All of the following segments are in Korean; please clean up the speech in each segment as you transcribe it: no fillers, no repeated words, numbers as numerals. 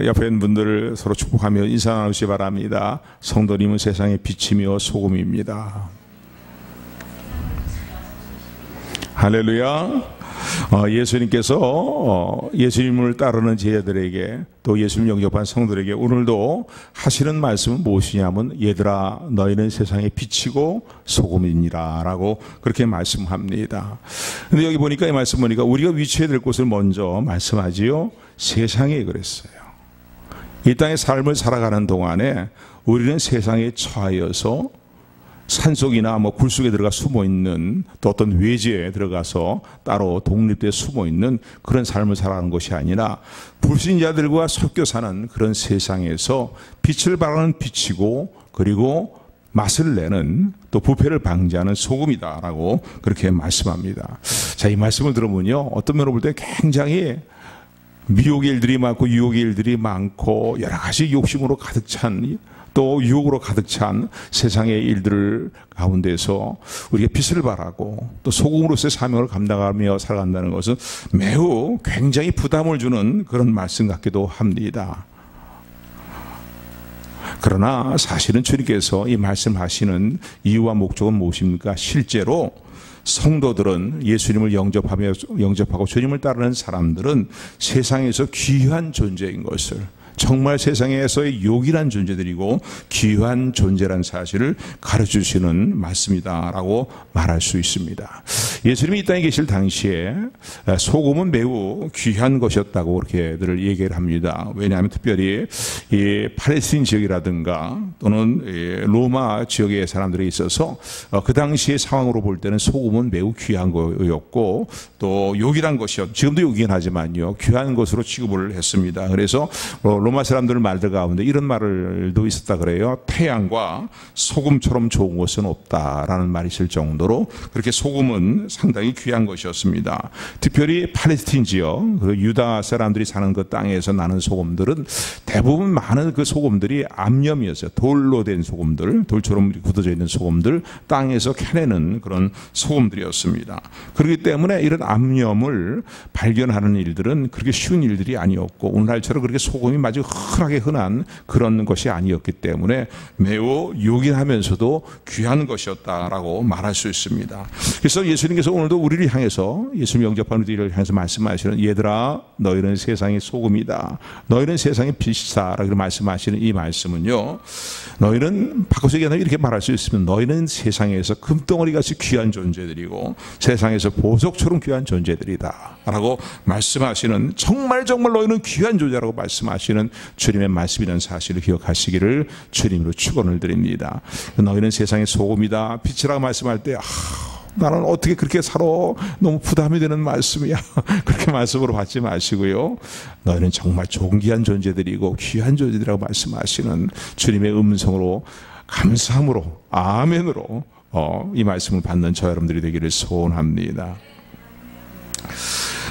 옆에 있는 분들을 서로 축복하며 인사 나누시기 바랍니다. 성도님은 세상의 빛이며 소금입니다. 할렐루야. 예수님께서 예수님을 따르는 제자들에게 또 예수님 영접한 성도들에게 오늘도 하시는 말씀은 무엇이냐면, 얘들아 너희는 세상의 빛이고 소금이니라 라고 그렇게 말씀합니다. 근데 여기 보니까, 이 말씀 보니까 우리가 위치해야 될 곳을 먼저 말씀하지요. 세상에 그랬어요. 이 땅의 삶을 살아가는 동안에 우리는 세상에 처하여서 산속이나 굴속에 들어가 숨어있는, 또 어떤 외지에 들어가서 따로 독립되어 숨어있는 그런 삶을 살아가는 것이 아니라 불신자들과 섞여 사는 그런 세상에서 빛을 발하는 빛이고, 그리고 맛을 내는, 또 부패를 방지하는 소금이다라고 그렇게 말씀합니다. 자, 이 말씀을 들어보면요, 어떤 면으로 볼 때 굉장히 미혹의 일들이 많고 유혹의 일들이 많고 여러 가지 욕심으로 가득 찬, 또 유혹으로 가득 찬 세상의 일들 가운데서 우리가 빛을 발하고 또 소금으로서의 사명을 감당하며 살아간다는 것은 매우 굉장히 부담을 주는 그런 말씀 같기도 합니다. 그러나 사실은 주님께서 이 말씀하시는 이유와 목적은 무엇입니까? 실제로 성도들은, 예수님을 영접하고 주님을 따르는 사람들은 세상에서 귀한 존재인 것을, 정말 세상에서의 요긴한 존재들이고 귀한 존재라는 사실을 가르쳐주시는 말씀이다라고 말할 수 있습니다. 예수님이 이 땅에 계실 당시에 소금은 매우 귀한 것이었다고 그렇게들 얘기를 합니다. 왜냐하면 특별히 이 팔레스틴 지역이라든가 또는 로마 지역의 사람들이 있어서 그 당시의 상황으로 볼 때는 소금은 매우 귀한 거였고 또 요긴한 것이었고, 지금도 요긴 하지만요, 귀한 것으로 취급을 했습니다. 그래서 로마 사람들 말들 가운데 이런 말도 있었다 그래요. 태양과 소금처럼 좋은 것은 없다라는 말이 있을 정도로 그렇게 소금은 상당히 귀한 것이었습니다. 특별히 팔레스틴 지역, 그 유다 사람들이 사는 그 땅에서 나는 소금들은 대부분 많은 그 소금들이 암염이었어요. 돌로 된 소금들, 돌처럼 굳어져 있는 소금들, 땅에서 캐내는 그런 소금들이었습니다. 그렇기 때문에 이런 암염을 발견하는 일들은 그렇게 쉬운 일들이 아니었고, 오늘날처럼 그렇게 소금이 마치 흔하게 흔한 그런 것이 아니었기 때문에 매우 요긴하면서도 귀한 것이었다라고 말할 수 있습니다. 그래서 예수님께서 오늘도 우리를 향해서, 예수님 영접하는 우리를 향해서 말씀하시는, 얘들아 너희는 세상의 소금이다, 너희는 세상의 빛이다 라고 말씀하시는 이 말씀은요, 너희는 바꿔서 얘기하면 이렇게 말할 수 있으면, 너희는 세상에서 금덩어리같이 귀한 존재들이고 세상에서 보석처럼 귀한 존재들이다 라고 말씀하시는, 정말 너희는 귀한 존재라고 말씀하시는 주님의 말씀이라는 사실을 기억하시기를 주님으로 축원을 드립니다. 너희는 세상의 소금이다, 빛이라고 말씀할 때 나는 어떻게 그렇게 살아, 너무 부담이 되는 말씀이야 그렇게 말씀으로 받지 마시고요, 너희는 정말 존귀한 존재들이고 귀한 존재들이라고 말씀하시는 주님의 음성으로, 감사함으로, 아멘으로 이 말씀을 받는 저 여러분들이 되기를 소원합니다.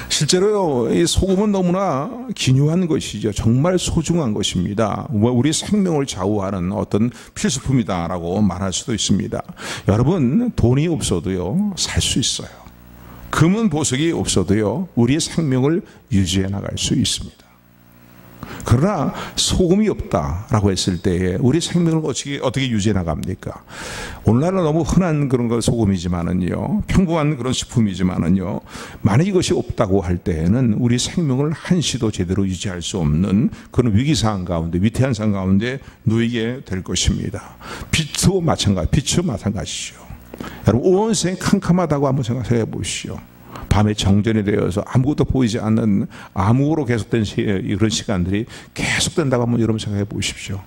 실제로요, 이 소금은 너무나 기묘한 것이죠. 정말 소중한 것입니다. 우리 생명을 좌우하는 어떤 필수품이다라고 말할 수도 있습니다. 여러분, 돈이 없어도요 살 수 있어요. 금은 보석이 없어도요 우리의 생명을 유지해 나갈 수 있습니다. 그러나 소금이 없다라고 했을 때에 우리 생명을 어떻게 유지해 나갑니까? 오늘날은 너무 흔한 그런 거 소금이지만은요, 평범한 그런 식품이지만은요, 만약 이것이 없다고 할 때에는 우리 생명을 한시도 제대로 유지할 수 없는 그런 위기상황 가운데, 위태한 상황 가운데 놓이게 될 것입니다. 빛도 마찬가지죠. 여러분, 온 생이 캄캄하다고 한번 생각해 보시오. 밤에 정전이 되어서 아무것도 보이지 않는 암흑으로 계속된 이런 시간들이 계속된다고 한번 여러분 생각해 보십시오.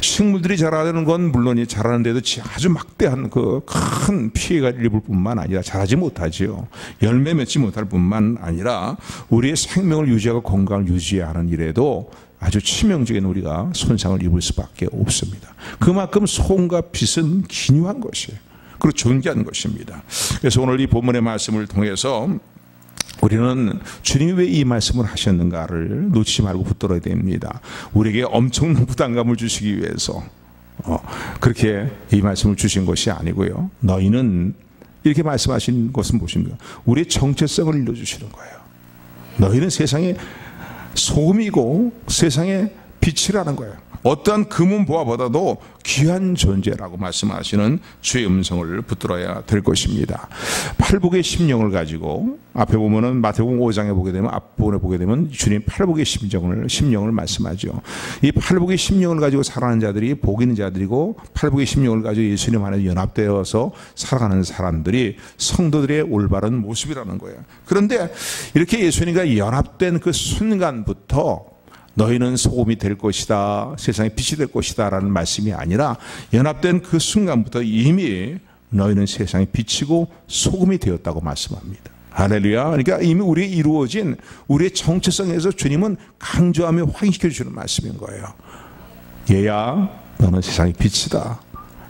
식물들이 자라는 건 물론이 자라는데도 아주 막대한 그 큰 피해가 입을 뿐만 아니라 자라지 못하지요. 열매 맺지 못할 뿐만 아니라 우리의 생명을 유지하고 건강을 유지하는 일에도 아주 치명적인 우리가 손상을 입을 수밖에 없습니다. 그만큼 소금과 빛은 기묘한 것이에요. 그리고 존귀한 것입니다. 그래서 오늘 이 본문의 말씀을 통해서 우리는 주님이 왜 이 말씀을 하셨는가를 놓치지 말고 붙들어야 됩니다. 우리에게 엄청난 부담감을 주시기 위해서 그렇게 이 말씀을 주신 것이 아니고요, 너희는 이렇게 말씀하신 것은 무엇입니까? 우리의 정체성을 일러주시는 거예요. 너희는 세상에 소금이고 세상의 빛이라는 거예요. 어떠한 금은보화보다도 귀한 존재라고 말씀하시는 주의 음성을 붙들어야 될 것입니다. 팔복의 심령을 가지고 앞에 보면은 마태복음 5장에 보게 되면 앞부분에 보게 되면 주님 팔복의 심령을 말씀하죠. 이 팔복의 심령을 가지고 살아가는 자들이 복 있는 자들이고 팔복의 심령을 가지고 예수님 안에 연합되어서 살아가는 사람들이 성도들의 올바른 모습이라는 거예요. 그런데 이렇게 예수님과 연합된 그 순간부터 너희는 소금이 될 것이다, 세상의 빛이 될 것이다 라는 말씀이 아니라 연합된 그 순간부터 이미 너희는 세상의 빛이고 소금이 되었다고 말씀합니다. 할렐루야. 그러니까 이미 우리의 이루어진 우리의 정체성에서 주님은 강조하며 확인시켜 주는 말씀인 거예요. 얘야 너는 세상의 빛이다,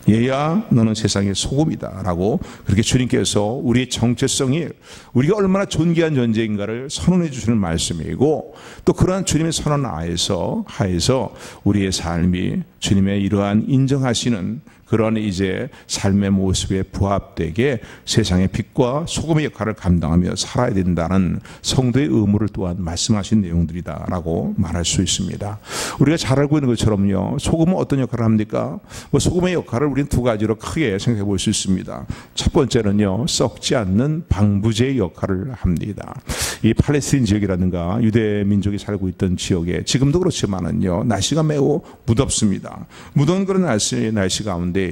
얘야 너는 세상의 소금이다 라고 그렇게 주님께서 우리의 정체성이 우리가 얼마나 존귀한 존재인가를 선언해 주시는 말씀이고, 또 그러한 주님의 선언 하에서 우리의 삶이 주님의 이러한 인정하시는 그런 이제 삶의 모습에 부합되게 세상의 빛과 소금의 역할을 감당하며 살아야 된다는 성도의 의무를 또한 말씀하신 내용들이다라고 말할 수 있습니다. 우리가 잘 알고 있는 것처럼요, 소금은 어떤 역할을 합니까? 소금의 역할을 우리는 두 가지로 크게 생각해 볼 수 있습니다. 첫 번째는요, 썩지 않는 방부제의 역할을 합니다. 이 팔레스틴 지역이라든가 유대 민족이 살고 있던 지역에 지금도 그렇지만은요, 날씨가 매우 무덥습니다. 무더운 그런 날씨 가운데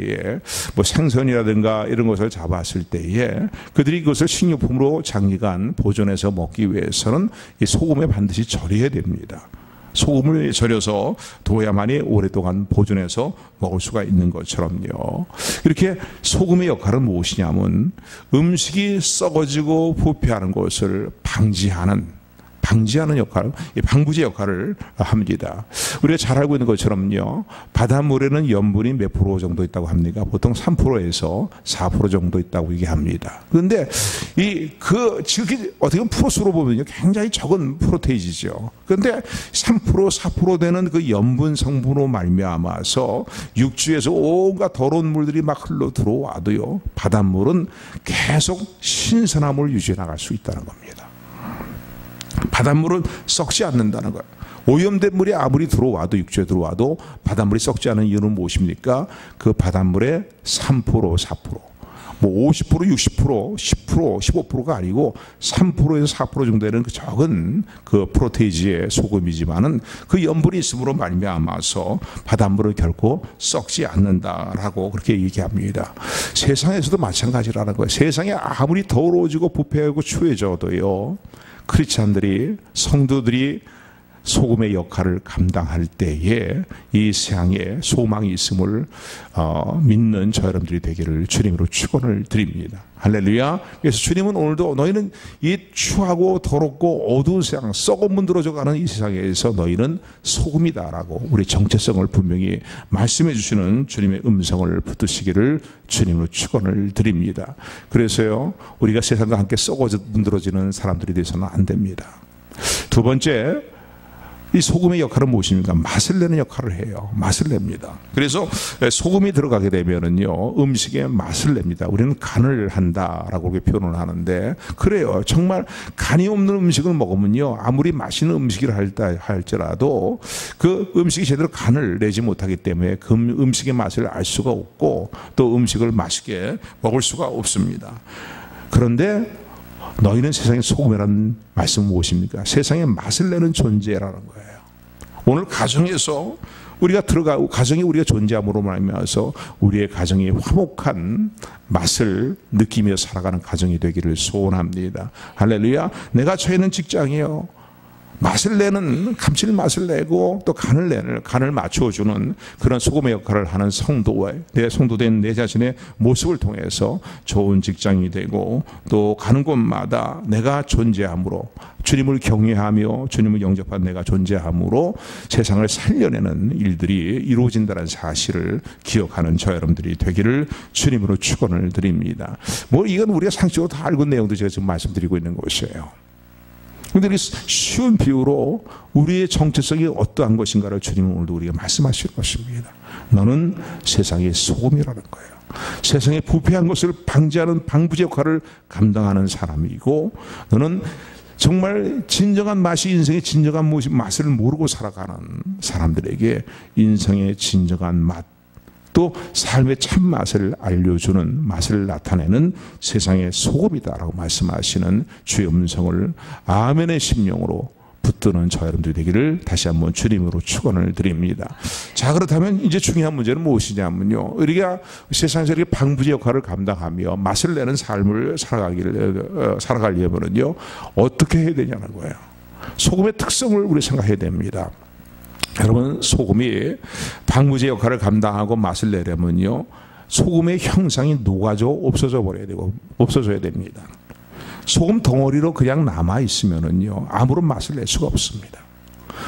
생선이라든가 이런 것을 잡았을 때에 그들이 그것을 식료품으로 장기간 보존해서 먹기 위해서는 이 소금에 반드시 절여야 됩니다. 소금을 절여서 둬야만이 오랫동안 보존해서 먹을 수가 있는 것처럼요. 이렇게 소금의 역할은 무엇이냐면 음식이 썩어지고 부패하는 것을 방지하는 역할, 방부제 역할을 합니다. 우리가 잘 알고 있는 것처럼요, 바닷물에는 염분이 몇 프로 정도 있다고 합니까? 보통 3%에서 4% 정도 있다고 얘기합니다. 그런데 지금 어떻게 보면 프로수로 보면요, 굉장히 적은 프로테이지죠. 그런데 3%, 4% 되는 그 염분 성분으로 말미암아서 육지에서 온갖 더러운 물들이 막 흘러 들어와도요, 바닷물은 계속 신선함을 유지해 나갈 수 있다는 겁니다. 바닷물은 썩지 않는다는 거예요. 오염된 물이 아무리 들어와도, 육지에 들어와도 바닷물이 썩지 않은 이유는 무엇입니까? 그 바닷물의 3%, 4%, 50%, 60%, 10%, 15%가 아니고 3%에서 4% 정도 되는 그 적은 그 프로테이지의 소금이지만은 그 염분이 있음으로 말미암아서 바닷물을 결코 썩지 않는다라고 그렇게 얘기합니다. 세상에서도 마찬가지라는 거예요. 세상에 아무리 더러워지고 부패하고 추해져도요, 크리스찬들이, 성도들이 소금의 역할을 감당할 때에 이 세상에 소망이 있음을 믿는 저 여러분들이 되기를 주님으로 축원을 드립니다. 할렐루야. 그래서 주님은 오늘도 너희는 이 추하고 더럽고 어두운 세상, 썩은 문 들어져가는 이 세상에서 너희는 소금이다라고 우리 정체성을 분명히 말씀해 주시는 주님의 음성을 붙드시기를 주님으로 축원을 드립니다. 그래서요, 우리가 세상과 함께 썩어 문드러지는 사람들이 돼서는 안 됩니다. 두 번째, 이 소금의 역할은 무엇입니까? 맛을 내는 역할을 해요. 맛을 냅니다. 그래서 소금이 들어가게 되면은요, 음식에 맛을 냅니다. 우리는 간을 한다라고 그렇게 표현을 하는데, 그래요. 정말 간이 없는 음식을 먹으면요, 아무리 맛있는 음식을 할지라도 그 음식이 제대로 간을 내지 못하기 때문에 그 음식의 맛을 알 수가 없고 또 음식을 맛있게 먹을 수가 없습니다. 그런데 너희는 세상의 소금이라는 말씀은 무엇입니까? 세상의 맛을 내는 존재라는 거예요. 오늘 가정에서 우리가 들어가고 가정이 우리가 존재함으로 말미암아서 우리의 가정이 화목한 맛을 느끼며 살아가는 가정이 되기를 소원합니다. 할렐루야. 내가 처해 있는 직장이요, 맛을 내는, 감칠맛을 내고 또 간을 맞춰주는 그런 소금의 역할을 하는 성도된 내 자신의 모습을 통해서 좋은 직장이 되고, 또 가는 곳마다 내가 존재함으로, 주님을 경외하며 주님을 영접한 내가 존재함으로 세상을 살려내는 일들이 이루어진다는 사실을 기억하는 저 여러분들이 되기를 주님으로 축원을 드립니다. 이건 우리가 상식적으로 다 알고 있는 내용도 제가 지금 말씀드리고 있는 것이에요. 그런데 쉬운 비유로 우리의 정체성이 어떠한 것인가를 주님은 오늘도 우리가 말씀하실 것입니다. 너는 세상의 소금이라는 거예요. 세상에 부패한 것을 방지하는 방부제 역할을 감당하는 사람이고, 너는 정말 진정한 맛이 인생의 진정한 맛을 모르고 살아가는 사람들에게 인생의 진정한 맛, 또 삶의 참맛을 알려주는, 맛을 나타내는 세상의 소금이다라고 말씀하시는 주의 음성을 아멘의 심령으로 붙드는 저 여러분들이 되기를 다시 한번 주님으로 축원을 드립니다. 자, 그렇다면 이제 중요한 문제는 무엇이냐면요, 우리가 세상에서 이렇게 방부제 역할을 감당하며 맛을 내는 삶을 살아가려면요 어떻게 해야 되냐는 거예요. 소금의 특성을 우리 생각해야 됩니다. 여러분, 소금이 방부제 역할을 감당하고 맛을 내려면요 소금의 형상이 녹아져 없어져야 됩니다. 소금 덩어리로 그냥 남아있으면은요 아무런 맛을 낼 수가 없습니다.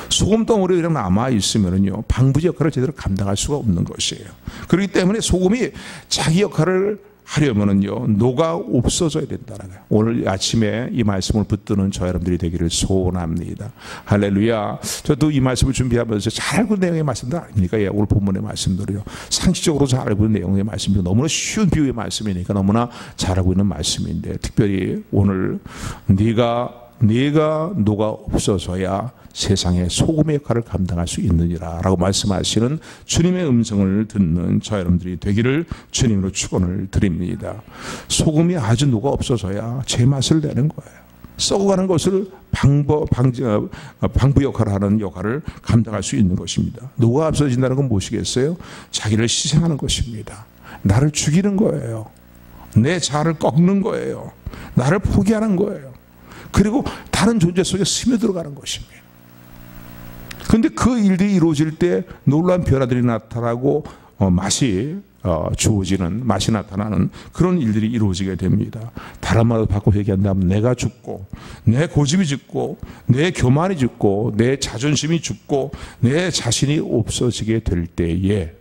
소금 덩어리로 그냥 남아있으면은요 방부제 역할을 제대로 감당할 수가 없는 것이에요. 그렇기 때문에 소금이 자기 역할을 하려면은요 녹아 없어져야 된다는 거예요. 오늘 아침에 이 말씀을 붙드는 저 여러분들이 되기를 소원합니다. 할렐루야. 저도 이 말씀을 준비하면서 잘 알고 있는 내용의 말씀들 아닙니까? 예, 오늘 본문의 말씀들이요 상식적으로 잘 알고 있는 내용의 말씀이고 너무나 쉬운 비유의 말씀이니까 너무나 잘 알고 있는 말씀인데, 특별히 오늘 네가 녹아 없어져야 세상의 소금의 역할을 감당할 수 있느니라 라고 말씀하시는 주님의 음성을 듣는 저 여러분들이 되기를 주님으로 축원을 드립니다. 소금이 아주 녹아 없어져야 제맛을 내는 거예요. 썩어가는 것을 방부 역할을 하는 역할을 감당할 수 있는 것입니다. 녹아 없어진다는 건 무엇이겠어요? 자기를 희생하는 것입니다. 나를 죽이는 거예요. 내 자아를 꺾는 거예요. 나를 포기하는 거예요. 그리고 다른 존재 속에 스며들어가는 것입니다. 그런데 그 일들이 이루어질 때 놀라운 변화들이 나타나고 맛이 주어지는, 맛이 나타나는 그런 일들이 이루어지게 됩니다. 다른 말로 바꿔 얘기한다면 내가 죽고 내 고집이 죽고 내 교만이 죽고 내 자존심이 죽고 내 자신이 없어지게 될 때에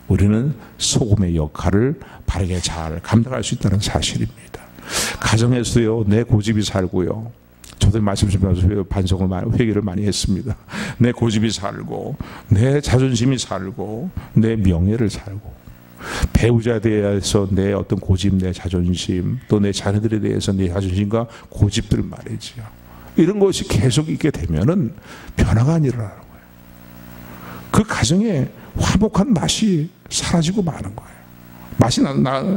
우리는 소금의 역할을 바르게 잘 감당할 수 있다는 사실입니다. 가정에서요 내 고집이 살고요, 저도 말씀 주면서 회개를 많이 했습니다. 내 고집이 살고 내 자존심이 살고 내 명예를 살고, 배우자에 대해서 내 어떤 고집, 내 자존심, 또 내 자녀들에 대해서 내 자존심과 고집들 말이죠. 이런 것이 계속 있게 되면은 변화가 안 일어나는 거예요. 그 가정에 화목한 맛이 사라지고 마는 거예요. 맛이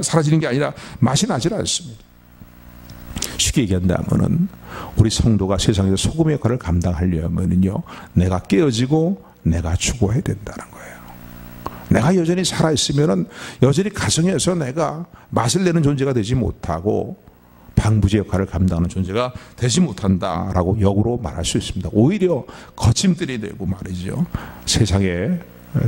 사라지는 게 아니라 맛이 나질 않습니다. 쉽게 얘기한다면은 우리 성도가 세상에서 소금의 역할을 감당하려면요 내가 깨어지고 내가 죽어야 된다는 거예요. 내가 여전히 살아있으면은 여전히 가정에서 내가 맛을 내는 존재가 되지 못하고 방부제 역할을 감당하는 존재가 되지 못한다라고 역으로 말할 수 있습니다. 오히려 거침들이 되고 말이죠, 세상에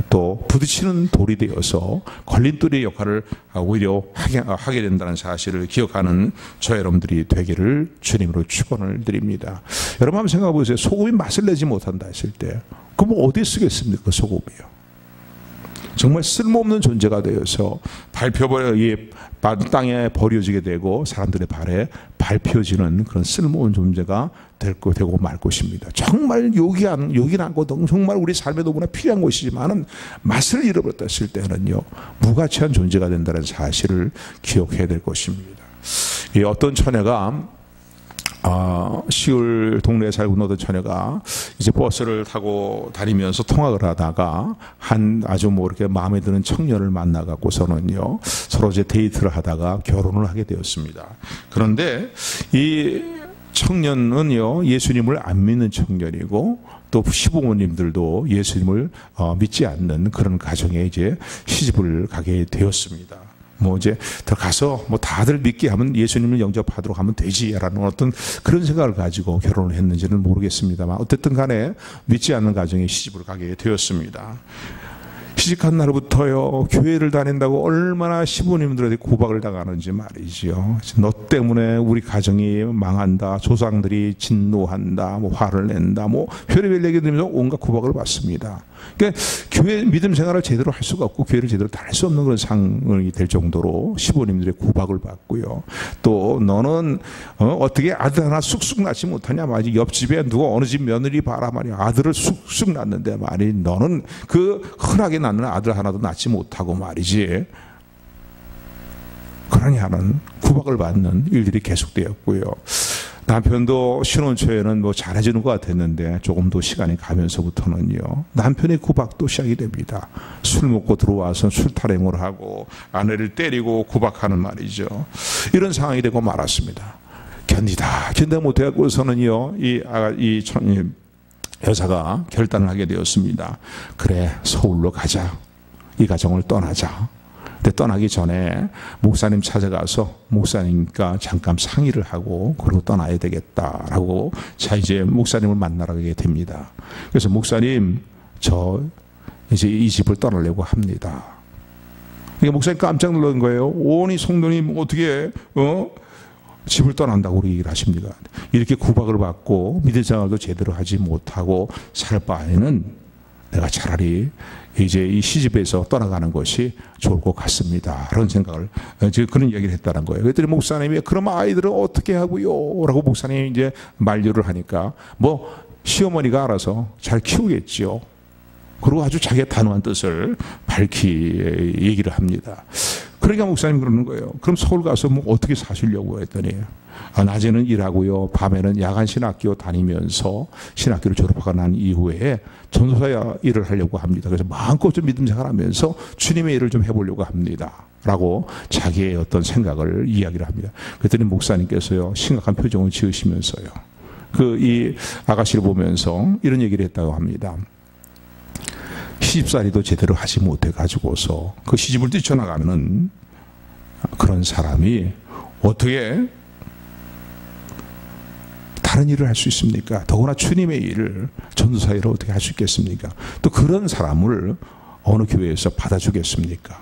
또 부딪히는 돌이 되어서 걸림돌의 역할을 오히려 하게 된다는 사실을 기억하는 저 여러분들이 되기를 주님으로 축원을 드립니다. 여러분 한번 생각해 보세요. 소금이 맛을 내지 못한다 했을 때 그럼 어디에 쓰겠습니까? 그 소금이요. 정말 쓸모없는 존재가 되어서 땅에 버려지게 되고 사람들의 발에 밟혀지는 그런 쓸모없는 존재가 되고 말 것입니다. 정말 욕이 않고 정말 우리 삶에 너무나 필요한 것이지만은 맛을 잃어버렸다 했을 때는요 무가치한 존재가 된다는 사실을 기억해야 될 것입니다. 어떤 처녀가 시골 동네에 살고 있는 어떤 처녀가 이제 버스를 타고 다니면서 통학을 하다가 한 아주 이렇게 마음에 드는 청년을 만나갖고서는요 서로 이제 데이트를 하다가 결혼을 하게 되었습니다. 그런데 이 청년은요 예수님을 안 믿는 청년이고 또 시부모님들도 예수님을 믿지 않는 그런 가정에 이제 시집을 가게 되었습니다. 이제 들어가서 다들 믿게 하면 예수님을 영접하도록 하면 되지라는 어떤 그런 생각을 가지고 결혼을 했는지는 모르겠습니다만 어쨌든 간에 믿지 않는 가정에 시집을 가게 되었습니다. 시집한 날부터요 교회를 다닌다고 얼마나 시부모님들한테 구박을 당하는지 말이죠. 너 때문에 우리 가정이 망한다, 조상들이 진노한다, 화를 낸다, 별의별 얘기 들으면서 온갖 구박을 받습니다. 그러니까 교회 믿음 생활을 제대로 할 수가 없고 교회를 제대로 다닐 수 없는 그런 상황이 될 정도로 시부모님들의 구박을 받고요. 또 너는 어떻게 아들 하나 쑥쑥 낳지 못하냐 말이지. 옆집에 누가 어느 집 며느리 봐라 말이야. 아들을 쑥쑥 낳는데 말이 너는 그 흔하게 낳는 아들 하나도 낳지 못하고 말이지. 그러냐는 구박을 받는 일들이 계속되었고요. 남편도 신혼 초에는 뭐 잘해주는 것 같았는데 조금 더 시간이 가면서부터는요, 남편의 구박도 시작이 됩니다. 술 먹고 들어와서 술 타령을 하고 아내를 때리고 구박하는 말이죠. 이런 상황이 되고 말았습니다. 견디다 못해갖고서는요, 이 여자가 결단을 하게 되었습니다. 그래, 서울로 가자. 이 가정을 떠나자. 근데 떠나기 전에 목사님 찾아가서 목사님과 잠깐 상의를 하고 그리고 떠나야 되겠다라고 자 이제 목사님을 만나러 가게 됩니다. 그래서 목사님, 저 이제 이 집을 떠나려고 합니다. 그러니까 목사님 깜짝 놀란 거예요. 오니 성도님 어떻게 집을 떠난다고 그렇게 얘기를 하십니까? 이렇게 구박을 받고 믿음 생활도 제대로 하지 못하고 살 바에는 내가 차라리 이제 이 시집에서 떠나가는 것이 좋을 것 같습니다. 그런 생각을, 지금 그런 얘기를 했다는 거예요. 그랬더니 목사님이 그럼 아이들은 어떻게 하고요? 라고 목사님이 이제 만류를 하니까 뭐 시어머니가 알아서 잘 키우겠지요. 그리고 아주 자기의 단호한 뜻을 얘기를 합니다. 그러니까 목사님 그러는 거예요. 그럼 서울 가서 뭐 어떻게 사시려고 했더니 낮에는 일하고요, 밤에는 야간 신학교 다니면서 신학교를 졸업하고 난 이후에 전도사 일을 하려고 합니다. 그래서 마음껏 좀 믿음 생활하면서 주님의 일을 좀 해보려고 합니다. 라고 자기의 어떤 생각을 이야기를 합니다. 그랬더니 목사님께서요, 심각한 표정을 지으시면서요, 이 아가씨를 보면서 이런 얘기를 했다고 합니다. 시집살이도 제대로 하지 못해가지고서 그 시집을 뛰쳐나가는 그런 사람이 어떻게 다른 일을 할 수 있습니까? 더구나 주님의 일을, 전도사 일을 어떻게 할 수 있겠습니까? 또 그런 사람을 어느 교회에서 받아주겠습니까?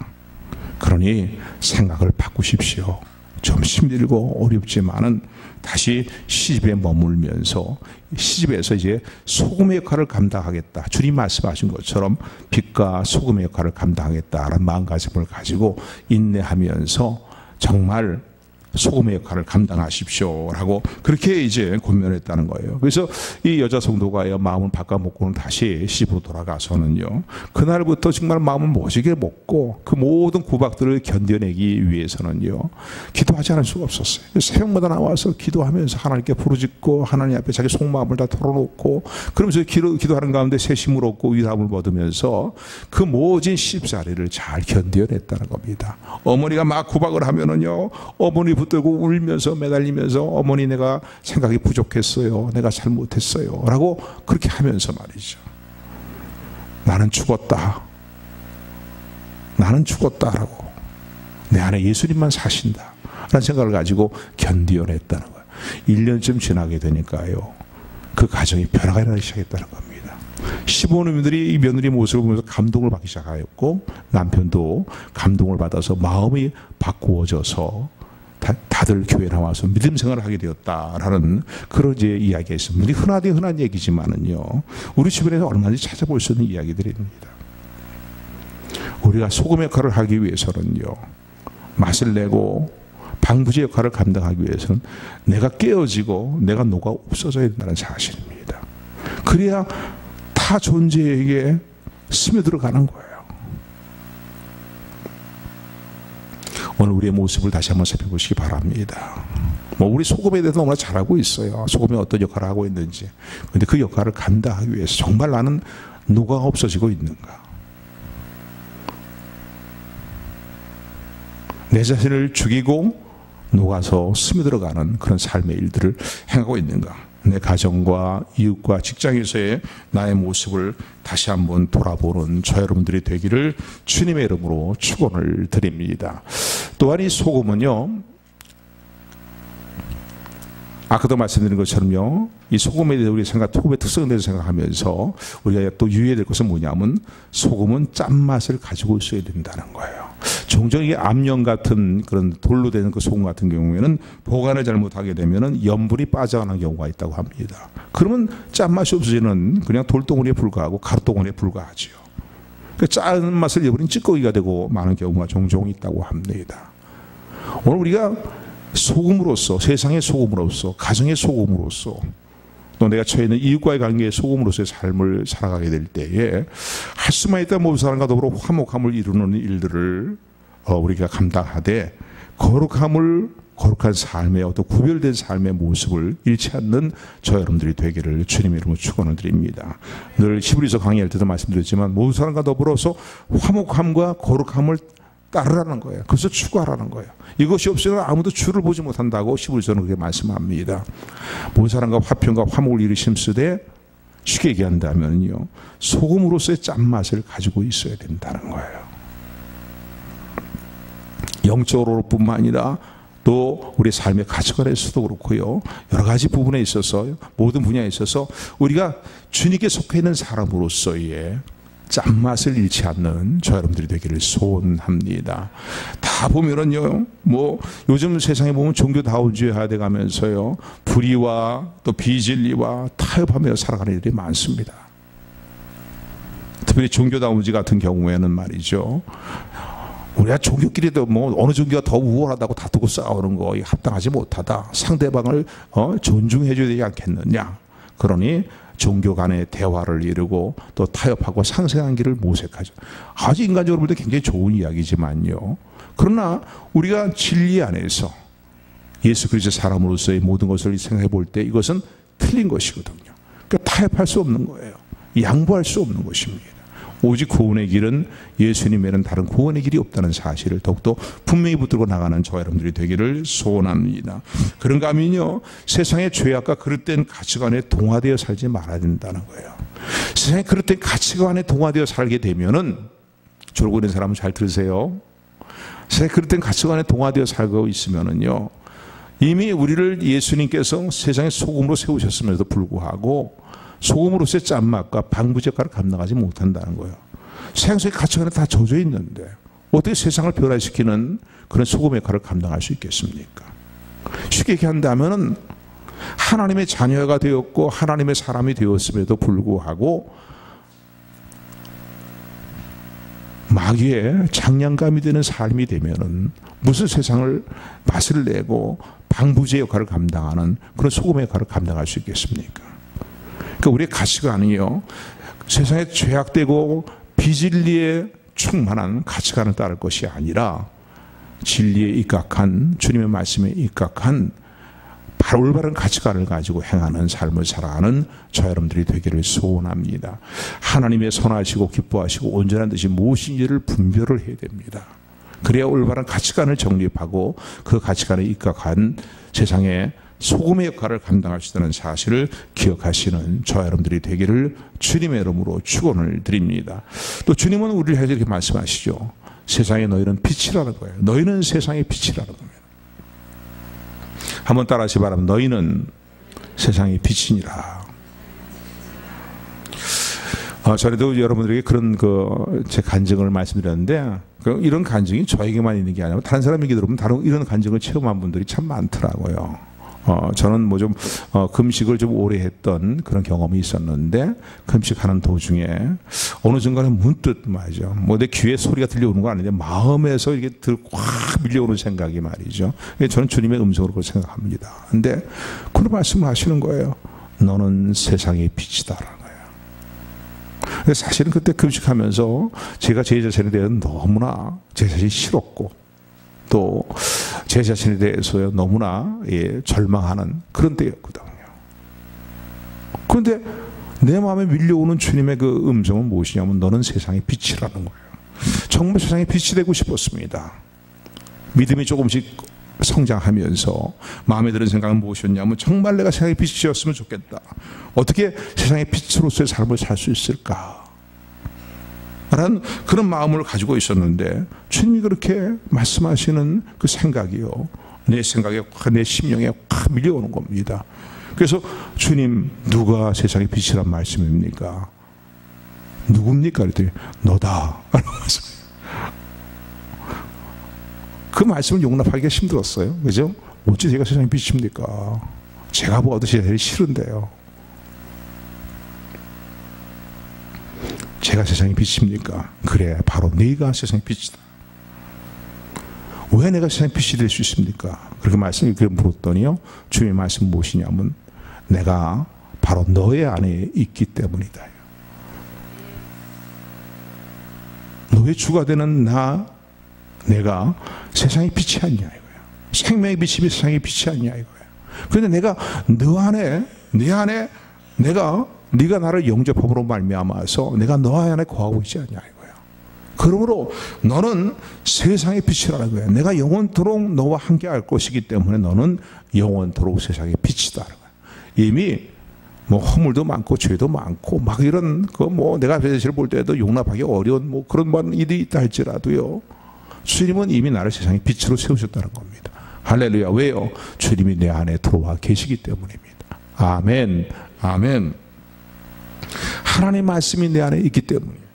그러니 생각을 바꾸십시오. 좀 힘들고 어렵지만은 다시 시집에 머물면서 시집에서 이제 소금의 역할을 감당하겠다. 주님 말씀하신 것처럼 빛과 소금의 역할을 감당하겠다라는 마음가짐을 가지고 인내하면서 정말 소금의 역할을 감당하십시오라고 그렇게 이제 권면했다는 거예요. 그래서 이 여자 성도가 마음을 바꿔먹고는 다시 시집으로 돌아가서는요, 그날부터 정말 마음을 모시게 먹고 그 모든 구박들을 견뎌내기 위해서는요, 기도하지 않을 수가 없었어요. 새벽마다 나와서 기도하면서 하나님께 부르짖고 하나님 앞에 자기 속마음을 다 털어놓고 그러면서 기도하는 가운데 새심을 얻고 위로함을 받으면서 그 모진 시집살이를 잘 견뎌냈다는 겁니다. 어머니가 막 구박을 하면은요, 어머니 붙들고 울면서 매달리면서 어머니 내가 생각이 부족했어요. 내가 잘못했어요. 라고 그렇게 하면서 말이죠. 나는 죽었다. 나는 죽었다라고. 내 안에 예수님만 사신다. 라는 생각을 가지고 견디어냈다는 거예요. 1년쯤 지나게 되니까요, 그 가정이 변화가 일어나기 시작했다는 겁니다. 15년들이 이 며느리 모습을 보면서 감동을 받기 시작하였고 남편도 감동을 받아서 마음이 바꾸어져서 다들 교회 나와서 믿음 생활을 하게 되었다라는 그런 이제 이야기가 있습니다. 흔한 얘기지만은요, 우리 주변에서 얼마든지 찾아볼 수 있는 이야기들입니다. 우리가 소금 역할을 하기 위해서는요, 맛을 내고 방부제 역할을 감당하기 위해서는 내가 깨어지고 내가 녹아 없어져야 된다는 사실입니다. 그래야 타 존재에게 스며들어가는 거예요. 오늘 우리의 모습을 다시 한번 살펴보시기 바랍니다. 우리 소금에 대해서 너무나 잘 알고 있어요. 소금이 어떤 역할을 하고 있는지. 그런데 그 역할을 감당하기 위해서 정말 나는 누가 없어지고 있는가? 내 자신을 죽이고 녹아서 스며들어가는 그런 삶의 일들을 행하고 있는가? 내 가정과 이웃과 직장에서의 나의 모습을 다시 한번 돌아보는 저 여러분들이 되기를 주님의 이름으로 축원을 드립니다. 또한 이 소금은요, 아까도 말씀드린 것처럼요, 이 소금에 대해서 우리 소금의 특성에 대해서 생각하면서 우리가 또 유의해야 될 것은 뭐냐면 소금은 짠맛을 가지고 있어야 된다는 거예요. 종종 이게 암염 같은 그런 돌로 되는 그 소금 같은 경우에는 보관을 잘못하게 되면은 염분이 빠져나가는 경우가 있다고 합니다. 그러면 짠맛이 없어지는 그냥 돌덩어리에 불과하고 가루덩어리에 불과하지요. 그 짠 맛을 잃어버린 찌꺼기가 되고 많은 경우가 종종 있다고 합니다. 오늘 우리가 소금으로서, 세상의 소금으로서, 가정의 소금으로서, 또 내가 처해 있는 이웃과의 관계의 소금으로서의 삶을 살아가게 될 때에 할 수만 있다면 모든 사람과 더불어 화목함을 이루는 일들을 우리가 감당하되 거룩함을 거룩한 삶의 어떤 구별된 삶의 모습을 잃지 않는 저 여러분들이 되기를 주님의 이름으로 축원을 드립니다. 늘 히브리서 강의할 때도 말씀드렸지만 모든 사람과 더불어서 화목함과 거룩함을 따르라는 거예요. 그래서 추구하라는 거예요. 이것이 없으면 아무도 주를 보지 못한다고 히브리서는 그렇게 말씀합니다. 모든 사람과 화평과 화목을 이루심쓰되 쉽게 얘기한다면요, 소금으로서의 짠맛을 가지고 있어야 된다는 거예요. 영적으로뿐만 아니라 또 우리 삶의 가치관에서도 그렇고요, 여러 가지 부분에 있어서, 모든 분야에 있어서 우리가 주님께 속해 있는 사람으로서의 짠맛을 잃지 않는 저 여러분들이 되기를 소원합니다. 다 보면은요, 뭐 요즘 세상에 보면 종교다운주의화 돼 가면서요, 불의와 또 비진리와 타협하며 살아가는 일들이 많습니다. 특별히 종교다운주의 같은 경우에는 말이죠, 우리가 종교끼리도 뭐 어느 종교가 더 우월하다고 다투고 싸우는 거 합당하지 못하다, 상대방을 존중해 줘야 되지 않겠느냐. 그러니 종교 간의 대화를 이루고 또 타협하고 상생한 길을 모색하죠. 아주 인간적으로 볼 때 굉장히 좋은 이야기지만요, 그러나 우리가 진리 안에서 예수 그리스도의 사람으로서의 모든 것을 생각해 볼 때 이것은 틀린 것이거든요. 그러니까 타협할 수 없는 거예요. 양보할 수 없는 것입니다. 오직 구원의 길은 예수님 외에는 다른 구원의 길이 없다는 사실을 더욱더 분명히 붙들고 나가는 저와 여러분들이 되기를 소원합니다. 그런가 하면요, 세상의 죄악과 그릇된 가치관에 동화되어 살지 말아야 된다는 거예요. 세상의 그릇된 가치관에 동화되어 살게 되면은, 졸고 있는 사람은 잘 들으세요. 세상의 그릇된 가치관에 동화되어 살고 있으면은요, 이미 우리를 예수님께서 세상의 소금으로 세우셨음에도 불구하고 소금으로서의 짠맛과 방부제 역할을 감당하지 못한다는 거예요. 세상 속의 가치관에 다 젖어 있는데 어떻게 세상을 변화시키는 그런 소금 역할을 감당할 수 있겠습니까? 쉽게 얘기한다면 하나님의 자녀가 되었고 하나님의 사람이 되었음에도 불구하고 마귀의 장량감이 되는 삶이 되면은 무슨 세상을 맛을 내고 방부제 역할을 감당하는 그런 소금의 역할을 감당할 수 있겠습니까? 그러니까 우리의 가치관이요, 세상에 죄악되고 비진리에 충만한 가치관을 따를 것이 아니라 진리에 입각한, 주님의 말씀에 입각한 바로 올바른 가치관을 가지고 행하는 삶을 살아가는 저 여러분들이 되기를 소원합니다. 하나님의 선하시고 기뻐하시고 온전한 뜻이 무엇인지를 분별을 해야 됩니다. 그래야 올바른 가치관을 정립하고 그 가치관에 입각한 세상의 소금의 역할을 감당할 수 있다는 사실을 기억하시는 저 여러분들이 되기를 주님의 이름으로 축원을 드립니다. 또 주님은 우리를 향해서 이렇게 말씀하시죠. 세상에 너희는 빛이라는 거예요. 너희는 세상의 빛이라는 겁니다. 한번 따라하시 바랍니다. 너희는 세상의 빛이니라. 전에도 여러분들에게 그런 제 간증을 말씀드렸는데, 이런 간증이 저에게만 있는 게 아니라 다른 사람에게 들어보면 다른 이런 간증을 체험한 분들이 참 많더라고요. 저는 뭐 좀 금식을 좀 오래 했던 그런 경험이 있었는데, 금식하는 도중에 어느 순간에 문득 말이죠, 뭐 내 귀에 소리가 들려오는 건 아닌데 마음에서 이게 확 밀려오는 생각이 말이죠. 저는 주님의 음성으로 그걸 생각합니다. 근데 그런 말씀을 하시는 거예요. 너는 세상의 빛이다라는 거예요. 사실은 그때 금식하면서 제가 제 자신에 대해서 너무나 제 자신이 싫었고 또 제 자신에 대해서 너무나 절망하는 그런 때였거든요. 그런데 내 마음에 밀려오는 주님의 그 음성은 무엇이냐면 너는 세상의 빛이라는 거예요. 정말 세상의 빛이 되고 싶었습니다. 믿음이 조금씩 성장하면서 마음에 드는 생각은 무엇이었냐면 정말 내가 세상의 빛이었으면 좋겠다. 어떻게 세상의 빛으로서의 삶을 살 수 있을까? 라는 그런 마음을 가지고 있었는데 주님이 그렇게 말씀하시는 그 생각이요, 내 생각에 내 심령에 확 밀려오는 겁니다. 그래서 주님, 누가 세상의 빛이란 말씀입니까? 누굽니까? 그랬더니 너다. 그 말씀을 용납하기가 힘들었어요. 그죠? 어찌 제가 세상의 빛입니까? 제가 보아도 제일 싫은데요. 제가 세상의 빛입니까? 그래, 바로 네가 세상의 빛이다. 왜 내가 세상의 빛이 될 수 있습니까? 그렇게 물었더니요, 주님의 말씀 무엇이냐면 내가 바로 너의 안에 있기 때문이다. 너의 주가 되는 내가 세상의 빛이 아니냐 이거야. 생명의 빛이 세상의 빛이 아니냐 이거예요. 그런데 내가 내 안에 네가 나를 영접함으로 말미암아서 내가 너 안에 거하고 있지 않냐 이거예요. 그러므로 너는 세상의 빛이라는 거예요. 내가 영원토록 너와 함께할 것이기 때문에 너는 영원토록 세상의 빛이다. 이미 뭐 허물도 많고 죄도 많고 막 이런 내가 세상을 볼 때도 용납하기 어려운 그런 일이 있다 할지라도요. 주님은 이미 나를 세상의 빛으로 세우셨다는 겁니다. 할렐루야. 왜요? 주님이 내 안에 들어와 계시기 때문입니다. 아멘. 아멘. 하나님의 말씀이 내 안에 있기 때문이에요.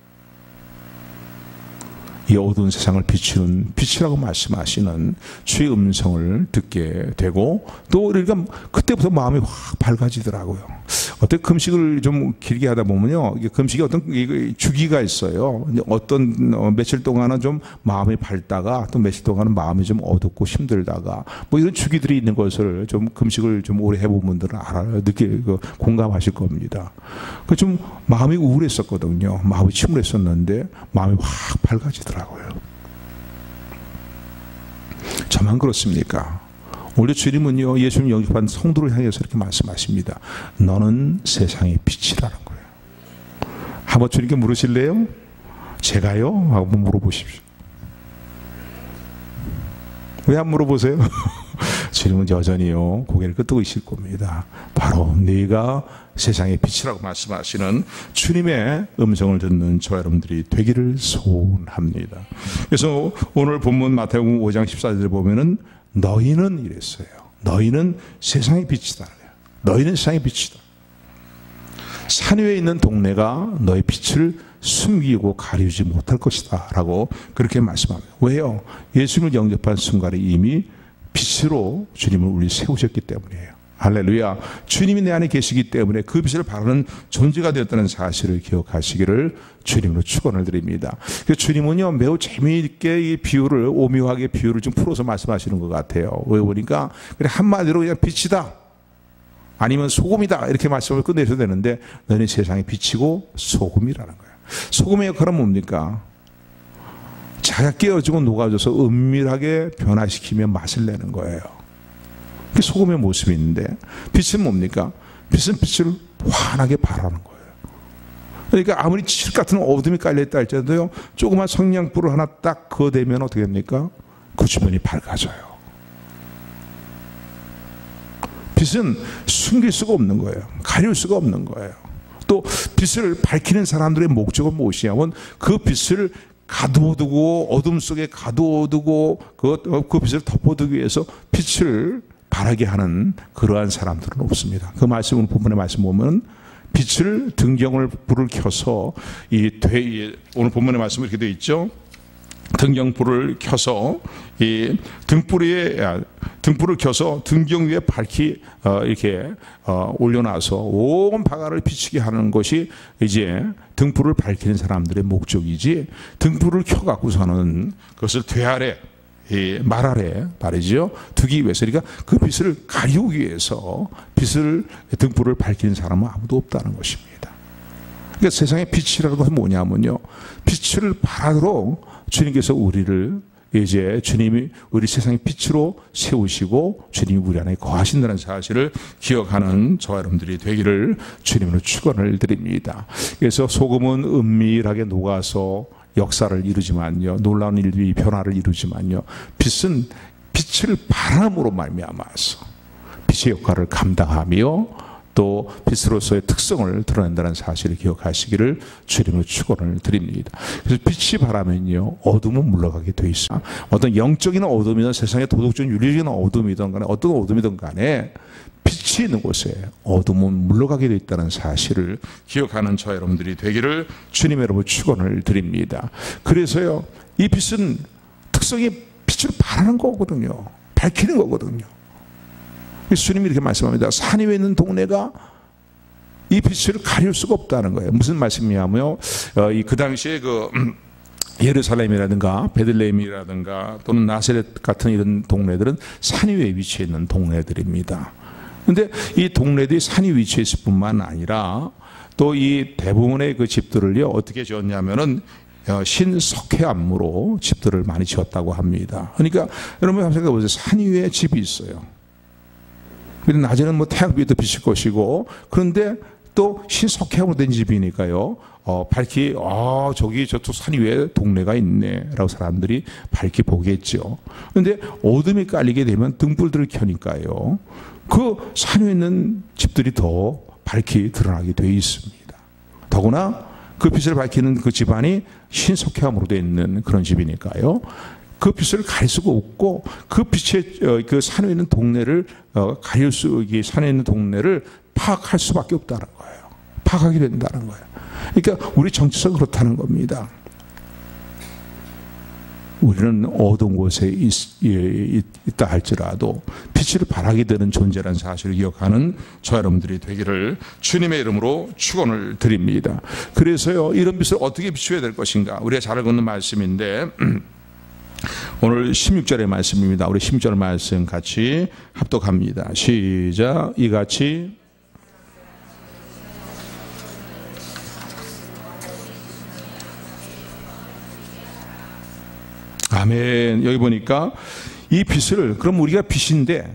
이 어두운 세상을 비추는 빛이라고 말씀하시는 주의 음성을 듣게 되고 또 우리가 그때부터 마음이 확 밝아지더라고요. 어떤 금식을 좀 길게 하다 보면요, 금식이 어떤 주기가 있어요. 어떤 며칠 동안은 좀 마음이 밝다가 또 며칠 동안은 마음이 좀 어둡고 힘들다가 이런 주기들이 있는 것을 좀 금식을 좀 오래 해본 분들은 공감하실 겁니다. 좀 마음이 우울했었거든요. 마음이 침울했었는데 마음이 확 밝아지더라고요. 저만 그렇습니까? 오히려 주님은요, 예수님 영접한 성도를 향해서 이렇게 말씀하십니다. 너는 세상의 빛이라는 거예요. 한번 주님께 물으실래요? 제가요? 한번 물어보십시오. 왜 안 물어보세요? 주님은 여전히요, 고개를 끄덕이고 있을 겁니다. 바로 네가 세상의 빛이라고 말씀하시는 주님의 음성을 듣는 저 여러분들이 되기를 소원합니다. 그래서 오늘 본문 마태복음 5장 14절에 보면은 너희는 이랬어요. 너희는 세상의 빛이다. 너희는 세상의 빛이다. 산 위에 있는 동네가 너의 빛을 숨기고 가리우지 못할 것이다 라고 그렇게 말씀합니다. 왜요? 예수님을 영접한 순간에 이미 빛으로 주님을 우리 세우셨기 때문이에요. 할렐루야. 주님이 내 안에 계시기 때문에 그 빛을 바라는 존재가 되었다는 사실을 기억하시기를 주님으로 축원을 드립니다. 주님은요, 매우 재미있게 이 비유를, 오묘하게 비유를 좀 풀어서 말씀하시는 것 같아요. 왜 보니까 그냥 한마디로 그냥 빛이다, 아니면 소금이다, 이렇게 말씀을 끝내셔도 되는데, 너는 세상의 빛이고 소금이라는 거예요. 소금의 역할은 뭡니까? 자기가 깨어지고 녹아져서 은밀하게 변화시키며 맛을 내는 거예요. 그게 소금의 모습이 있는데, 빛은 뭡니까? 빛은 빛을 환하게 발하는 거예요. 그러니까 아무리 칠 같은 어둠이 깔려있다 할지라도요, 조그만 성냥불을 하나 딱 그어대면 어떻게 됩니까? 그 주변이 밝아져요. 빛은 숨길 수가 없는 거예요. 가릴 수가 없는 거예요. 또 빛을 밝히는 사람들의 목적은 무엇이냐면 그 빛을 가두어두고, 어둠 속에 가두어두고 그 빛을 덮어두기 위해서 빛을 바라게 하는 그러한 사람들은 없습니다. 그 말씀을, 본문의 말씀 보면 빛을, 등경을 불을 켜서 오늘 본문의 말씀은 이렇게 되어 있죠. 등경불을 켜서 이 등불을 켜서 등경 위에 밝히 이렇게 올려놔서 온 방안을 비추게 하는 것이 이제 등불을 밝히는 사람들의 목적이지, 등불을 켜갖고서는 그것을 대 아래, 말 아래 말이죠, 두기 위해서, 그러니까 그 빛을 가리우기 위해서 등불을 밝히는 사람은 아무도 없다는 것입니다. 그러니까 세상의 빛이라는 것은 뭐냐면요, 빛을 바라도록 주님께서 우리를, 이제 주님이 우리 세상의 빛으로 세우시고 주님이 우리 안에 거하신다는 사실을 기억하는 저와 여러분들이 되기를 주님으로 축원을 드립니다. 그래서 소금은 은밀하게 녹아서 역사를 이루지만요, 놀라운 일들이 변화를 이루지만요, 빛은 빛을 바람으로 말미암아서 빛의 역할을 감당하며 또 빛으로서의 특성을 드러낸다는 사실을 기억하시기를 주님으로 축원을 드립니다. 그래서 빛이 바라면요, 어둠은 물러가게 돼 있어요. 어떤 영적인 어둠이든 세상의 도덕적인 윤리적인 어둠이든 간에, 어떤 어둠이든 간에 빛이 있는 곳에 어둠은 물러가게 돼 있다는 사실을 기억하는 저 여러분들이 되기를 주님의 이름으로 축원을 드립니다. 그래서요, 이 빛은 특성이 빛을 바라는 거거든요. 밝히는 거거든요. 주님이 이렇게 말씀합니다. 산 위에 있는 동네가 이 빛을 가릴 수가 없다는 거예요. 무슨 말씀이냐면요, 그 당시에 예루살렘이라든가 베들레헴이라든가 또는 나사렛 같은 이런 동네들은 산 위에 위치해 있는 동네들입니다. 그런데 이 동네들이 산이 위치해 있을 뿐만 아니라 또 이 대부분의 그 집들을요, 어떻게 지었냐면은 신석회암으로 집들을 많이 지었다고 합니다. 그러니까 여러분 한번 생각해 보세요. 산 위에 집이 있어요. 근데 낮에는 뭐 태양 위에도 비칠 것이고, 그런데 또 신석회암으로 된 집이니까요. 밝히 저기 저쪽 산 위에 동네가 있네라고 사람들이 밝히 보겠죠. 그런데 어둠이 깔리게 되면 등불들을 켜니까요. 그 산 위에 있는 집들이 더 밝히 드러나게 되어 있습니다. 더구나 그 빛을 밝히는 그 집안이 신석회암으로 되어 있는 그런 집이니까요. 그 빛을 가릴 수가 없고, 그 빛의 그 산에 있는 동네를 산에 있는 동네를 파악할 수밖에 없다는 거예요. 파악하게 된다는 거예요. 그러니까 우리 정체성은 그렇다는 겁니다. 우리는 어두운 곳에 있다 할지라도 빛을 발하게 되는 존재라는 사실을 기억하는 저 여러분들이 되기를 주님의 이름으로 축원을 드립니다. 그래서요, 이런 빛을 어떻게 비춰야 될 것인가, 우리가 잘 알고 있는 말씀인데 오늘 16절의 말씀입니다. 우리 16절 말씀 같이 합독합니다. 시작. 이같이 아멘. 여기 보니까 이 빛을, 그럼 우리가 빛인데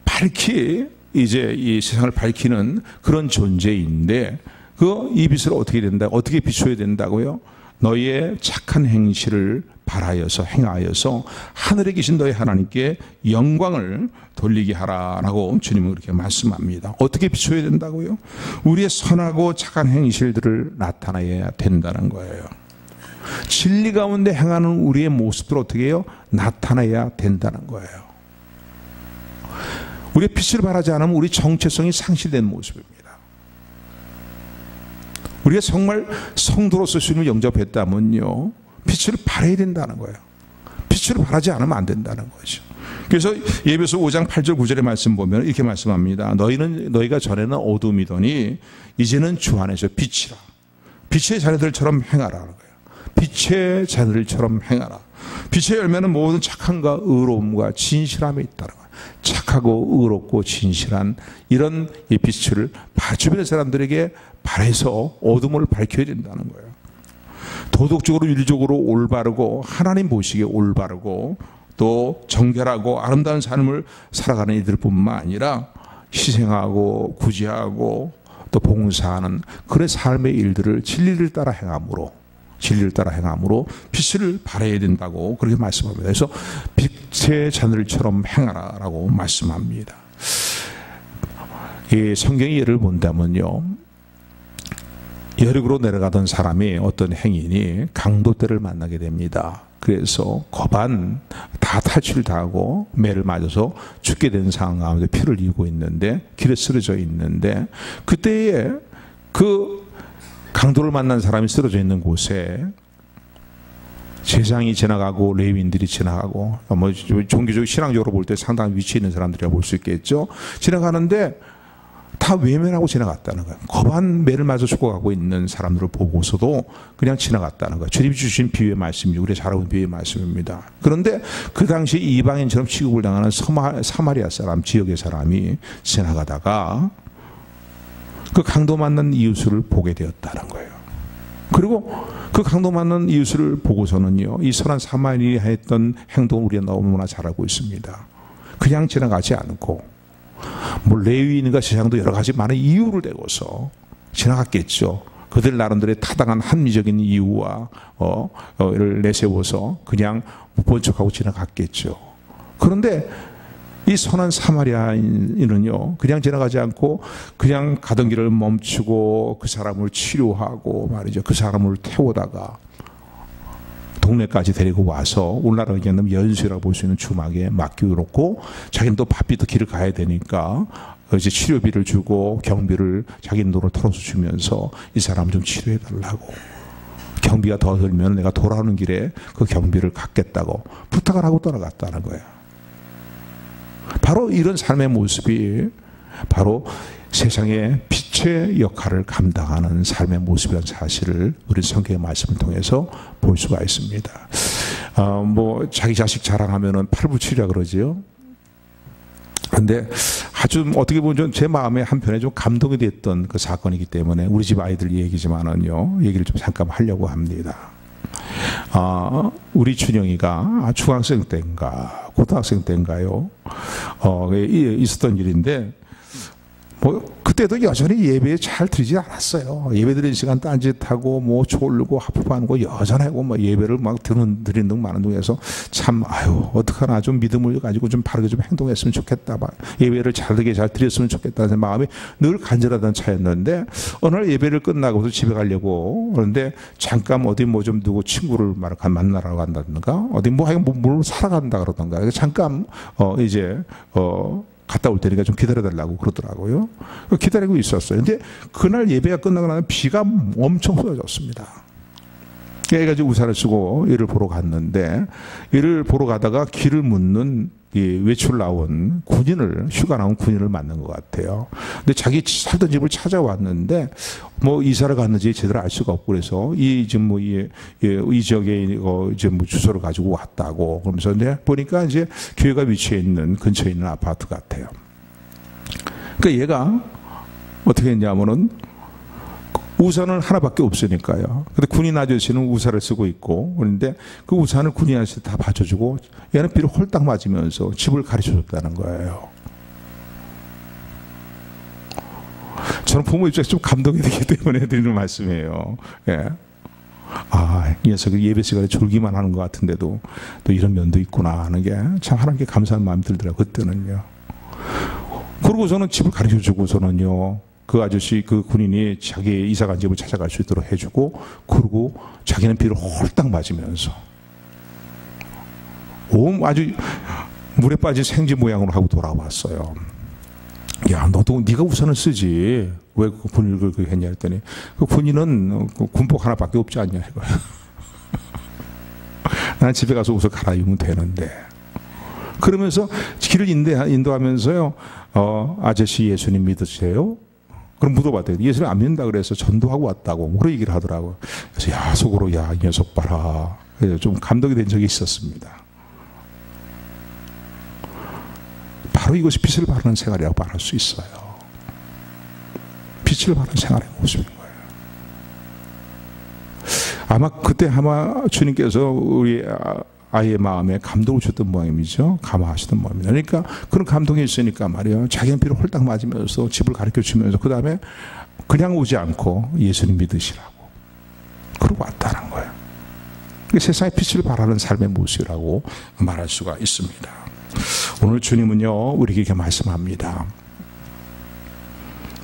밝히 이제 이 세상을 밝히는 그런 존재인데, 이 빛을 어떻게 된다? 어떻게 비춰야 된다고요? 너희의 착한 행실을 발하여서 행하여서 하늘에 계신 너희 하나님께 영광을 돌리게 하라라고 주님은 그렇게 말씀합니다. 어떻게 비춰야 된다고요? 우리의 선하고 착한 행실들을 나타내야 된다는 거예요. 진리 가운데 행하는 우리의 모습들을 어떻게 해요? 나타내야 된다는 거예요. 우리의 빛을 발하지 않으면 우리 정체성이 상실된 모습입니다. 우리가 정말 성도로서 주님을 영접했다면요, 빛을 발해야 된다는 거예요. 빛을 발하지 않으면 안 된다는 거죠. 그래서 예배서 5장 8절 9절의 말씀 보면 이렇게 말씀합니다. 너희가 전에는 어둠이더니 이제는 주 안에서 빛이라. 빛의 자녀들처럼 행하라는 거예요. 빛의 자녀들처럼 행하라. 빛의 열매는 모든 착함과 의로움과 진실함에 있다는 거예요. 착하고 의롭고 진실한 이런 이 빛을 주변의 사람들에게 발해서 어둠을 밝혀야 된다는 거예요. 도덕적으로 윤리적으로 올바르고 하나님 보시기에 올바르고 또 정결하고 아름다운 삶을 살아가는 이들뿐만 아니라 희생하고 구제하고 또 봉사하는 그런 삶의 일들을 진리를 따라 행함으로 빛을 발해야 된다고 그렇게 말씀합니다. 그래서 빛의 자녀들처럼 행하라라고 말씀합니다. 이 성경의 예를 본다면요, 여리고로 내려가던 사람이 어떤 행인이 강도떼를 만나게 됩니다. 그래서 거반 다 탈출당하고 매를 맞아서 죽게 된 상황 가운데 피를 흘리고 있는데, 길에 쓰러져 있는데, 그때에 그 강도를 만난 사람이 쓰러져 있는 곳에 제사장이 지나가고 레위인들이 지나가고, 뭐 종교적 신앙적으로 볼 때 상당히 위치에 있는 사람들이라 볼 수 있겠죠. 지나가는데 다 외면하고 지나갔다는 거예요. 거반 매를 맞아 죽어가고 있는 사람들을 보고서도 그냥 지나갔다는 거예요. 주님이 주신 비유의 말씀이죠. 우리가 잘 알고 비유의 말씀입니다. 그런데 그 당시 이방인처럼 취급을 당하는 사마리아 사람, 지역의 사람이 지나가다가 그 강도 맞는 이웃을 보게 되었다는 거예요. 그리고 그 강도 맞는 이웃을 보고서는요, 이 선한 사마리아인이 했던 행동을 우리가 너무나 잘 알고 있습니다. 그냥 지나가지 않고 뭐 레위인과 제사장도 여러 가지 많은 이유를 대고서 지나갔겠죠. 그들 나름대로의 타당한 합리적인 이유와 를 내세워서 그냥 못 본 척하고 지나갔겠죠. 그런데 이 선한 사마리아인은요, 그냥 지나가지 않고 그냥 가던 길을 멈추고 그 사람을 치료하고 말이죠. 그 사람을 태우다가 동네까지 데리고 와서 오늘날로 얘기하면 연수라고 볼 수 있는 주막에 맡겨놓고, 자기는 또 바삐 또 길을 가야 되니까 이제 치료비를 주고 경비를 자기는 돈을 털어서 주면서 이 사람을 좀 치료해달라고, 경비가 더 들면 내가 돌아오는 길에 그 경비를 갚겠다고 부탁을 하고 떠나갔다는 거예요. 바로 이런 삶의 모습이 바로 세상의 빛의 역할을 감당하는 삶의 모습이라는 사실을 우리 성경의 말씀을 통해서 볼 수가 있습니다. 뭐 자기 자식 자랑하면은 팔불출이라 그러지요. 근데 아주 어떻게 보면 제 마음의 한편에 좀 감동이 됐던 그 사건이기 때문에 우리 집 아이들 얘기지만은요, 얘기를 좀 잠깐 하려고 합니다. 우리 준영이가 중학생 때인가 고등학생 때인가요? 있었던 일인데 그때도 여전히 예배에 잘 드리지 않았어요. 예배 드리는 시간 딴짓하고 졸고 하품하고 여전하고 예배를 막 드리는 등 많은 중에서 참 어떡하나 좀 믿음을 가지고 좀 바르게 좀 행동했으면 좋겠다. 예배를 잘 드렸으면 좋겠다는 마음이 늘 간절하던 차였는데 어느 날 예배를 끝나고서 집에 가려고 그런데 잠깐 어디 좀 누구 친구를 만나러 간다든가 어디 뭘 사러 간다 그러던가 잠깐 갔다 올 테니까 좀 기다려달라고 그러더라고요. 기다리고 있었어요. 근데 그날 예배가 끝나고 나면 비가 엄청 쏟아졌습니다. 그래가지고 우산을 쓰고 이를 보러 갔는데 이를 보러 가다가 길을 묻는 외출 나온 휴가 나온 군인을 만난 것 같아요. 근데 자기 살던 집을 찾아왔는데 이사를 갔는지 제대로 알 수가 없고 그래서 이 지역에 주소를 가지고 왔다고 그러면서 근데 보니까 교회가 위치해 있는 근처에 있는 아파트 같아요. 그러니까 얘가 어떻게 했냐면은 우산은 하나밖에 없으니까요. 근데 군인 아저씨는 우산을 쓰고 있고 그런데 그 우산을 군인 아저씨 다 받쳐주고 얘는 비를 홀딱 맞으면서 집을 가르쳐줬다는 거예요. 저는 부모 입장에서 좀 감동이 되기 때문에 드리는 말씀이에요. 예. 이 녀석이 예배 시간에 졸기만 하는 것 같은데도 또 이런 면도 있구나 하는 게 참 하나님께 감사한 마음이 들더라고요. 그때는요. 그리고 저는 집을 가르쳐주고서는요. 그 아저씨, 그 군인이 자기 이사간 집을 찾아갈 수 있도록 해주고, 그리고 자기는 비를 홀딱 맞으면서, 아주 물에 빠진 생쥐 모양으로 하고 돌아왔어요. 야, 너도 네가 우산을 쓰지. 왜 그 군인을 그렇게 했냐 했더니, 그 군인은 군복 하나밖에 없지 않냐 이거야. 난 집에 가서 우산 갈아입으면 되는데. 그러면서 길을 인도하면서요, 아저씨 예수님 믿으세요? 그럼 물어봤대요. 예수님 안 믿는다 그래서 전도하고 왔다고 그런 얘기를 하더라고요. 그래서 속으로 이 녀석 봐라. 그래서 좀 감동이 된 적이 있었습니다. 바로 이것이 빛을 발하는 생활이라고 말할 수 있어요. 빛을 발하는 생활의 모습인 거예요. 그때 주님께서 우리 아이의 마음에 감동을 줬던 모양이죠. 감화하시던 모양입니다. 그러니까 그런 감동이 있으니까 말이에요. 자기는 비를 홀딱 맞으면서 집을 가르쳐 주면서 그 다음에 그냥 오지 않고 예수님 믿으시라고 그러고 왔다는 거예요. 세상에 빛을 발하는 삶의 모습이라고 말할 수가 있습니다. 오늘 주님은요 우리에게 이렇게 말씀합니다.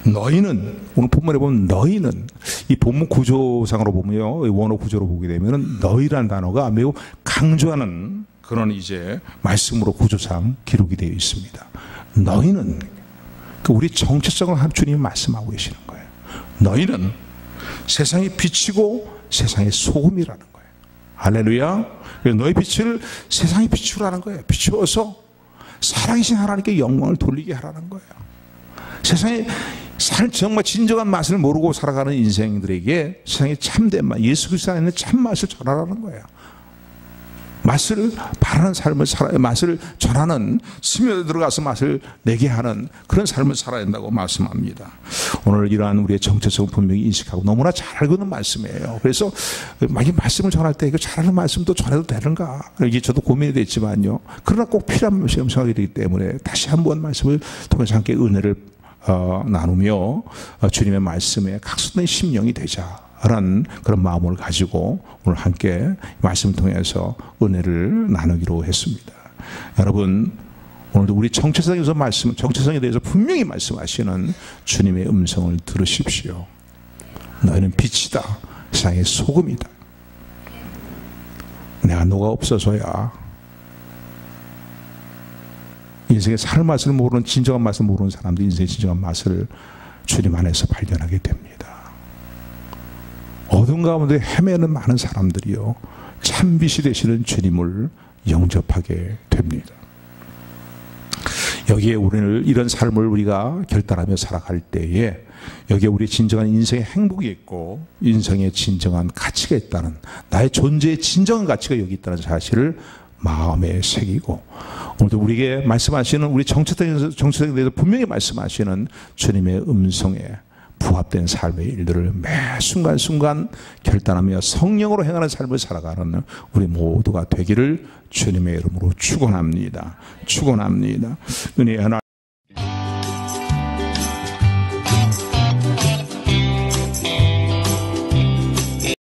너희는 오늘 본문에 보면 너희는 이 본문 구조상으로 보면요 원어 구조로 보게 되면 너희라는 단어가 매우 강조하는 그런 말씀으로 구조상 기록이 되어 있습니다. 너희는 우리 정체성을 주님이 말씀하고 계시는 거예요. 너희는 세상의 빛이고 세상의 소금이라는 거예요. 할렐루야. 너희 빛을 세상에 비추라는 거예요. 비추어서 살아계신 하나님께 영광을 돌리게 하라는 거예요. 세상에 정말 진정한 맛을 모르고 살아가는 인생들에게 세상의 참된 맛, 예수 그리스도 안에 있는 참맛을 전하라는 거예요. 맛을 바라는 삶을 맛을 전하는, 스며 들어가서 맛을 내게 하는 그런 삶을 살아야 된다고 말씀합니다. 오늘 이러한 우리의 정체성을 분명히 인식하고 너무나 잘 알고 있는 말씀이에요. 그래서 이 말씀을 전할 때 이거 잘하는 말씀도 전해도 되는가? 이게 저도 고민이 됐지만요. 그러나 꼭 필요한 생각이 되기 때문에 다시 한번 말씀을 통해서 함께 은혜를 나누며 주님의 말씀에 각성된 심령이 되자라는 그런 마음을 가지고 오늘 함께 말씀을 통해서 은혜를 나누기로 했습니다. 여러분, 오늘도 우리 정체성에 대해서 분명히 말씀하시는 주님의 음성을 들으십시오. 너희는 빛이다. 세상의 소금이다. 내가 너가 없어서야 인생의 살 맛을 모르는, 진정한 맛을 모르는 사람들이 인생의 진정한 맛을 주님 안에서 발견하게 됩니다. 어둠 가운데 헤매는 많은 사람들이요, 참빛이 되시는 주님을 영접하게 됩니다. 여기에 우리는 이런 삶을 우리가 결단하며 살아갈 때에 여기에 우리 진정한 인생의 행복이 있고 인생의 진정한 가치가 있다는, 나의 존재의 진정한 가치가 여기 있다는 사실을 마음에 새기고, 오늘도 우리에게 말씀하시는 우리 정체성에 대해서 분명히 말씀하시는 주님의 음성에 부합된 삶의 일들을 매 순간순간 결단하며 성령으로 행하는 삶을 살아가는 우리 모두가 되기를 주님의 이름으로 축원합니다. 축원합니다. 은혜의 하나님.